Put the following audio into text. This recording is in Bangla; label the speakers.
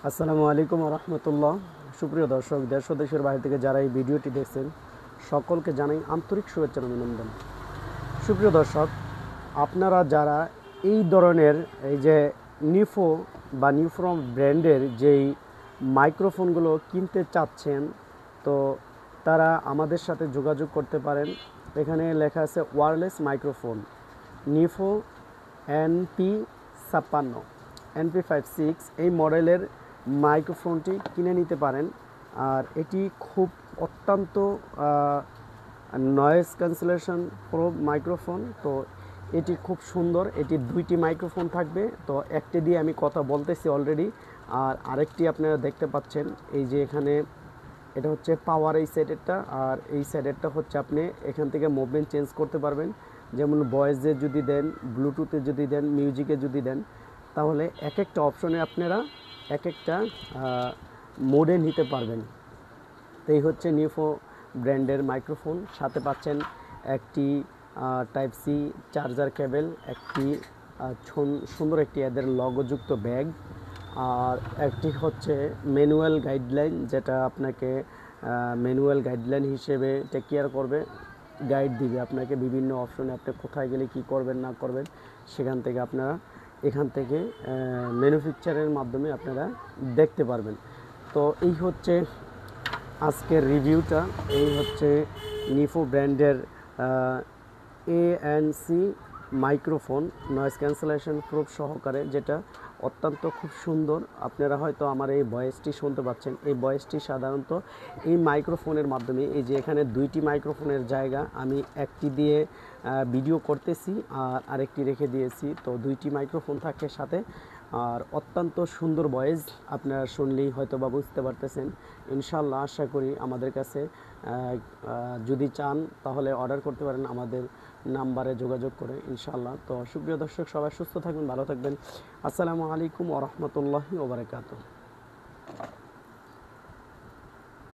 Speaker 1: আসসালামু আলাইকুম রহমতুল্লাহ। সুপ্রিয় দর্শক, দেশ ও দেশের বাইরে থেকে যারা এই ভিডিওটি দেখছেন সকলকে জানাই আন্তরিক শুভেচ্ছা ও অভিনন্দন। সুপ্রিয় দর্শক, আপনারা যারা এই ধরনের এই যে নিফো বা নিউফ্রম ব্র্যান্ডের যেই মাইক্রোফোনগুলো কিনতে চাচ্ছেন, তো তারা আমাদের সাথে যোগাযোগ করতে পারেন। এখানে লেখা আছে ওয়্যারলেস মাইক্রোফোন নিফো NP56 NP56 এই মডেলের মাইক্রোফোনটি কিনে নিতে পারেন। আর এটি খুব অত্যন্ত নয়েজ ক্যান্সেলেশন প্রো মাইক্রোফোন। তো এটি খুব সুন্দর। এটি দুইটি মাইক্রোফোন থাকবে। তো একটি দিয়ে আমি কথা বলতেছি অলরেডি, আর আরেকটি আপনারা দেখতে পাচ্ছেন এই যে এখানে, এটা হচ্ছে পাওয়ার এই সাইডেরটা, আর এই সাইডেরটা হচ্ছে আপনি এখান থেকে মুভমেন্ট চেঞ্জ করতে পারবেন। যেমন ভয়েসে যদি দেন, ব্লুটুথে যদি দেন, মিউজিকে যদি দেন, তাহলে এক একটা অপশনে আপনারা এক একটা মোডে নিতে পারবেন। তো এই হচ্ছে নিউফো ব্র্যান্ডের মাইক্রোফোন। সাথে পাচ্ছেন একটি টাইপ সি চার্জার কেবল, একটি সুন্দর একটি এদের লগোযুক্ত ব্যাগ, আর একটি হচ্ছে ম্যানুয়াল গাইডলাইন, যেটা আপনাকে ম্যানুয়াল গাইডলাইন হিসেবে টেক কেয়ার করবে, গাইড দিবে আপনাকে বিভিন্ন অপশনে আপনি কোথায় গেলে কি করবেন না করবেন, সেখান থেকে আপনারা এখান থেকে ম্যানুফ্যাকচারের মাধ্যমে আপনারা দেখতে পারবেন। তো এই হচ্ছে আজকের রিভিউটা। এই হচ্ছে নিফো ব্র্যান্ডের ANC microphone, noise cancellation proof সহকারে, যেটা অত্যন্ত খুব সুন্দর। আপনারা হয়তো আমার এই ভয়েসটি শুনতে পাচ্ছেন। এই ভয়েসটি সাধারণত এই মাইক্রোফোনের মাধ্যমে, এই যে এখানে দুইটি মাইক্রোফোনের জায়গা, আমি একটি দিয়ে ভিডিও করতেছি আর আরেকটি রেখে দিয়েছি। তো দুইটি মাইক্রোফোন থাকে সাথে, আর অত্যন্ত সুন্দর ভয়েস। আপনারা শুনলেই হয়তো বা বুঝতে পারতেছেন। ইনশাল্লাহ আশা করি আমাদের কাছে যদি চান তাহলে অর্ডার করতে পারেন আমাদের নাম্বারে যোগাযোগ করে ইনশাল্লাহ। তো সুপ্রিয় দর্শক, সবাই সুস্থ থাকবেন, ভালো থাকবেন। আসসালামু আলাইকুম ওয়া রাহমাতুল্লাহি ওয়া বারাকাতুহু।